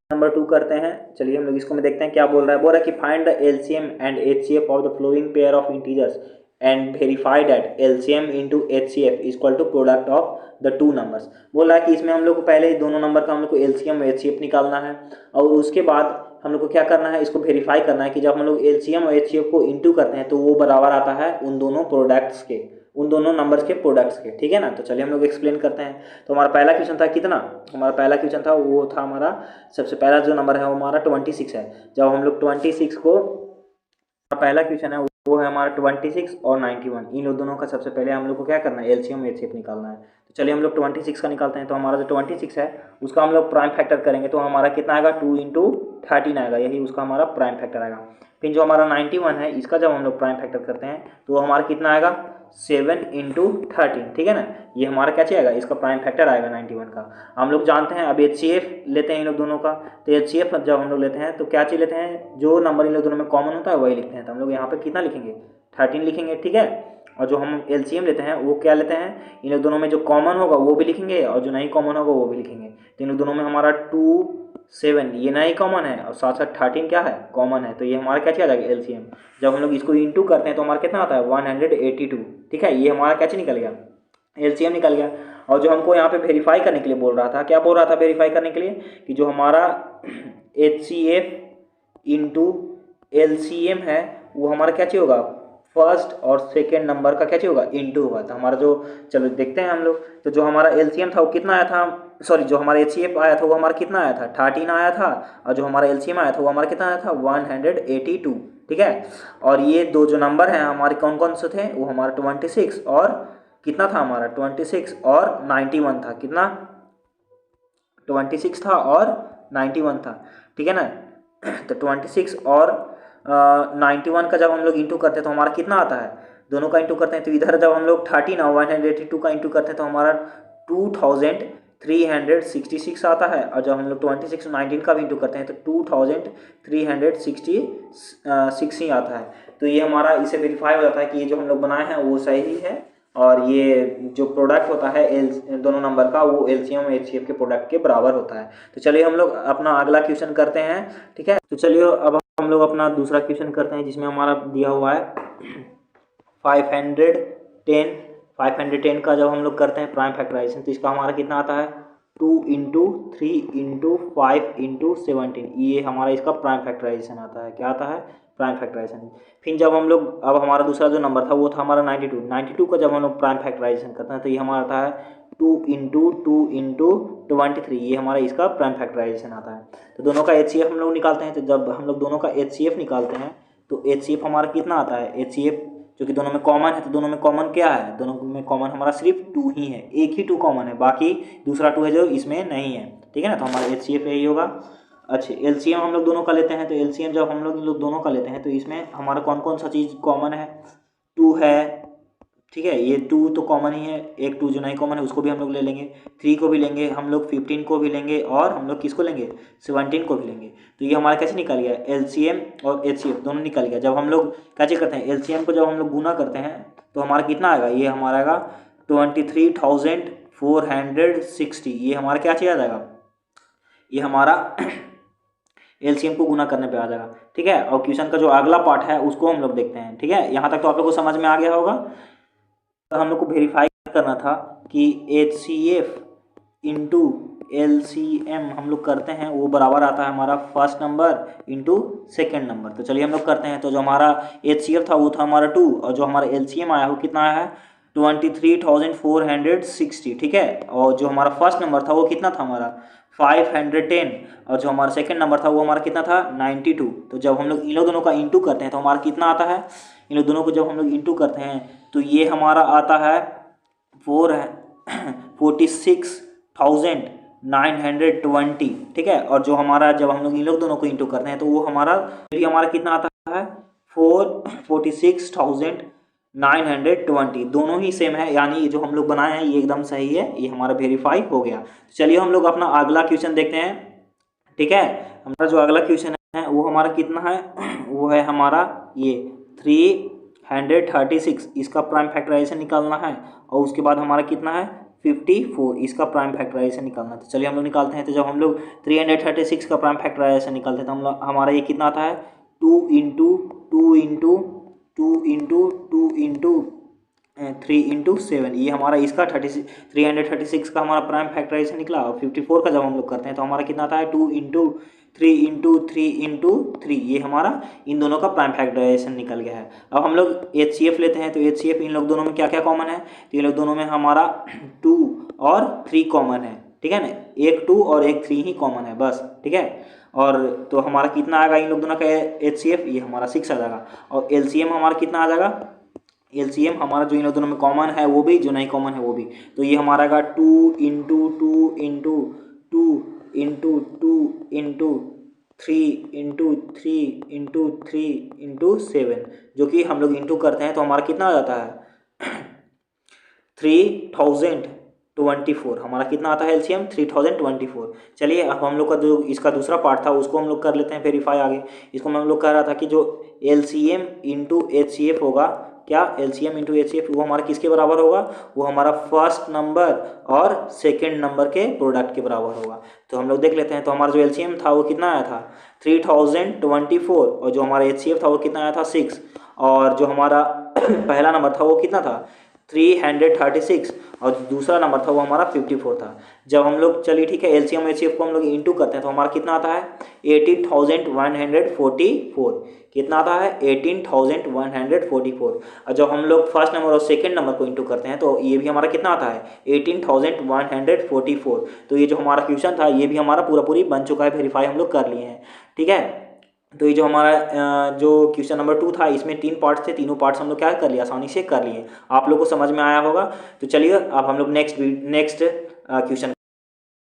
Number 2 करते हैं। चलिए हम लोग इसको में देखते हैं क्या बोल रहा है। बोल रहा है कि find the LCM and HCF of the following pair of integers and verify that LCM into HCF equal to product of the two numbers. बोल रहा है कि इसमें हम लोग को पहले दोनों नंबर का हम लोग को एलसीएम और एचसीएफ निकालना है और उसके बाद हम लोग को क्या करना है, इसको वेरीफाई करना है कि जब हम लोग एलसीएम और एचसीएफ को इंटू करते हैं तो वो बराबर आता है उन दोनों प्रोडक्ट्स के, उन दोनों नंबर्स के प्रोडक्ट्स के। ठीक है ना। तो चलिए हम लोग एक्सप्लेन करते हैं। तो हमारा पहला क्वेश्चन था कितना, हमारा पहला क्वेश्चन था वो था हमारा सबसे पहला जो नंबर है वो हमारा 26 है। जब हम लोग 26 को, पहला क्वेश्चन है वो है हमारा 26 और 91, इन दोनों का सबसे पहले हम लोग को क्या करना है, एलसीएम एचसीएफ निकालना है। तो चलिए हम लोग 26 का निकालते हैं। तो हमारा जो 26 है उसका हम लोग प्राइम फैक्टर करेंगे तो हमारा कितना आएगा, 2 इंटू 13 आएगा, यही उसका हमारा प्राइम फैक्टर आएगा। फिर जो हमारा 91 है इसका जब हम लोग प्राइम फैक्टर करते हैं तो हमारा कितना आएगा, 7 इंटू 13। ठीक है ना, ये हमारा क्या आएगा, इसका प्राइम फैक्टर आएगा 91 का। हम लोग जानते हैं। अब एचसीएफ लेते हैं इन लोग दोनों का। तो एचसीएफ जब हम लोग लेते हैं तो क्या चीज़ लेते हैं, जो नंबर इन लोग दोनों में कॉमन होता है वही लिखते हैं। तो हम लोग यहाँ पे कितना लिखेंगे, 13 लिखेंगे। ठीक है। और जो हम एलसीएम लेते हैं वो क्या लेते हैं, इन लोग दोनों में जो कॉमन होगा वो भी लिखेंगे और जो नहीं कॉमन होगा वो भी लिखेंगे। तो इन लोग दोनों में हमारा 2 7 ये नहीं कॉमन है और साथ साथ 13 क्या है, कॉमन है। तो ये हमारा क्या आ जाएगा, एलसीएम। जब हम लोग इसको इंटू करते हैं तो हमारा कितना आता है, 182। ठीक है, ये हमारा क्या निकल गया, एलसीएम निकल गया। और जो हमको यहाँ पे वेरीफाई करने के लिए बोल रहा था, क्या बोल रहा था वेरीफाई करने के लिए, कि जो हमारा एचसीएफ इंटू एलसीएम है वो हमारा क्या चाहिए होगा, फर्स्ट और सेकेंड नंबर का क्या चाहिए होगा, इंटू होगा। तो हमारा जो, चलो देखते हैं हम लोग। तो जो हमारा एलसीएम था वो कितना आया था, सॉरी जो हमारा एचसीएफ आया था वो हमारा कितना आया था, 13 आया था। और जो हमारा एलसीएम आया था वो हमारा कितना आया था, 182। ठीक है। और ये दो जो नंबर हैं हमारे कौन कौन से थे, वो हमारा 26 और कितना था हमारा, 26 और 91 था। कितना, 26 था और 91 था। ठीक है ना। तो 26 और 91 का जब हम लोग इंटू करते हैं तो हमारा कितना आता है, दोनों का इंटू करते हैं तो इधर जब हम लोग 13 और 182 का इंटू करते हैं तो हमारा 2366 आता है। और जब हम लोग 26 19 का भी इंटू करते हैं तो 2366 ही आता है। तो ये हमारा इससे वेरीफाई हो जाता है कि ये जो हम लोग बनाए हैं वो सही है और ये जो प्रोडक्ट होता है दोनों नंबर का वो एलसीएम और एचसीएफ के प्रोडक्ट के बराबर होता है। तो चलिए हम लोग अपना अगला क्वेश्चन करते हैं। ठीक है। तो चलिए अब हम लोग अपना दूसरा क्वेश्चन करते हैं जिसमें हमारा दिया हुआ है 510 का जब हम लोग करते हैं प्राइम फैक्टराइजेशन तो इसका हमारा कितना आता है, 2 इंटू 3 इंटू 5 इंटू 17, ये हमारा इसका प्राइम फैक्टराइजेशन आता है। क्या आता है, प्राइम फैक्टराइजेशन। फिर जब हम लोग, अब हमारा दूसरा जो नंबर था वो था हमारा 92 का जब हम लोग प्राइम फैक्टराइजेशन करते हैं तो ये हमारा आता है 2 इंटू 2 इंटू 23, ये हमारा इसका प्राइम फैक्टराइजेशन आता है। तो दोनों का एचसीएफ हम लोग निकालते हैं। तो जब हम लोग दोनों का एचसीएफ निकालते हैं तो एचसीएफ हमारा कितना आता है, एचसीएफ जो कि दोनों में कॉमन है, तो दोनों में कॉमन क्या है, दोनों में कॉमन हमारा सिर्फ 2 ही है, एक ही 2 कॉमन है, बाकी दूसरा 2 है जो इसमें नहीं है। ठीक है ना। तो हमारा एचसीएफ यही होगा। अच्छा, एलसीएम हम लोग दोनों का लेते हैं। तो एलसीएम जब हम लोग दोनों का लेते हैं तो इसमें हमारा कौन कौन सा चीज़ कॉमन है, 2 है। ठीक है, ये 2 तो कॉमन ही है, एक 2 जो नहीं कॉमन है उसको भी हम लोग ले लेंगे, 3 को भी लेंगे हम लोग, 15 को भी लेंगे और हम लोग किसको लेंगे, 17 को भी लेंगे। तो ये हमारा कैसे निकल गया, एलसीएम और एचसीएफ दोनों निकल गया। जब हम लोग क्या चीज़ करते हैं, एलसीएम को जब हम लोग गुना करते हैं तो हमारा कितना आएगा, ये हमारा आएगा 23,460, ये हमारा क्या चीज़ आ जाएगा, ये हमारा एलसीएम को गुना करने पे आ जाएगा। ठीक है। और क्वेश्चन का जो अगला पार्ट है उसको हम लोग देखते हैं। ठीक है, यहाँ तक तो आप लोग को समझ में आ गया होगा। तो हम लोग को वेरीफाई करना था कि एचसीएफ इंटू एलसीएम हम लोग करते हैं वो बराबर आता है हमारा first number into second number. तो चलिए हम लोग करते हैं। तो जो हमारा एचसीएफ था वो था हमारा 2 और जो हमारा एलसीएम आया वो कितना आया है, 23,460। ठीक है। और जो हमारा फर्स्ट नंबर था वो कितना था हमारा 510 और जो हमारा सेकंड नंबर था वो हमारा कितना था 92। तो जब हम लोग इन लोग दोनों का इंटू करते हैं तो हमारा कितना आता है, इन लोग दोनों को जब हम लोग इंटू करते हैं तो ये हमारा आता है 46,920। ठीक है। और जो हमारा जब हम लोग इन लोग दोनों को इंटू करते हैं तो वो हमारा कितना आता है 46,920, दोनों ही सेम है, यानी ये जो हम लोग बनाए हैं ये एकदम सही है, ये हमारा वेरीफाई हो गया। चलिए हम लोग अपना अगला क्वेश्चन देखते हैं। ठीक है, हमारा जो अगला क्वेश्चन है वो हमारा कितना है, वो है हमारा ये 336, इसका प्राइम फैक्टराइजेशन निकालना है। और उसके बाद हमारा कितना है 54, इसका प्राइम फैक्टराइजेशन निकालना था। चलिए हम लोग निकालते हैं। तो जब हम लोग 336 का प्राइम फैक्टराइजेशन निकालते हैं तो हम लोग हमारा ये कितना आता है 2 into 2 into 2 into 2 into 3 into 7, ये हमारा इसका 336 का हमारा प्राइम फैक्टराइजेशन निकला। और 54 का जब हम लोग करते हैं तो हमारा कितना आता है 2 इंटू 3 इंटू 3 इंटू 3, ये हमारा इन दोनों का प्राइम फैक्टराइजेशन निकल गया है। अब हम लोग HCF लेते हैं तो HCF इन लोग दोनों में क्या क्या कॉमन है, तो ये लोग दोनों में हमारा 2 और 3 कॉमन है, ठीक है ना, एक 2 और एक 3 ही कॉमन है बस, ठीक है। और तो हमारा कितना आएगा इन लोग दोनों का HCF, ये हमारा 6 आ जाएगा। और LCM हमारा कितना आ जाएगा, LCM हमारा जो इन दोनों में कॉमन है वो भी, जो नहीं कॉमन है वो भी, तो ये हमारा आएगा 2 into 2 into 2 into 2 into 3 into 3 into 3 into 7, जो कि हम लोग इंटू करते हैं तो हमारा कितना आ जाता है 3024। हमारा कितना आता है LCM 3024। चलिए अब हम लोग का जो इसका दूसरा पार्ट था उसको हम लोग कर लेते हैं वेरीफाई आगे। इसको हम लोग कह रहा था कि जो LCM इंटू HCF होगा, क्या LCM इंटू HCF वो हमारा किसके बराबर होगा, वो हमारा फर्स्ट नंबर और सेकंड नंबर के प्रोडक्ट के बराबर होगा। तो हम लोग देख लेते हैं। तो हमारा जो LCM था वो कितना आया था 3024, और जो हमारा HCF था वो कितना आया था 6, और जो हमारा पहला नंबर था वो कितना था 336, और दूसरा नंबर था वो हमारा 54 था। जब हम लोग, चलिए ठीक है, LCM HCF को हम लोग इंटू करते हैं तो हमारा कितना आता है 18,144। कितना आता है 18,144। और जब हम लोग फर्स्ट नंबर और सेकंड नंबर को इंटू करते हैं तो ये भी हमारा कितना आता है 18,144। तो ये जो हमारा क्वेश्चन था ये भी हमारा पूरा पूरी बन चुका है, वेरीफाई हम लोग कर लिए हैं, ठीक है। तो ये जो हमारा जो क्वेश्चन नंबर 2 था इसमें 3 पार्ट्स थे, तीनों पार्ट्स हम लोग क्या कर लिया, आसानी से कर लिए। आप लोग को समझ में आया होगा। तो चलिए अब हम लोग नेक्स्ट क्वेश्चन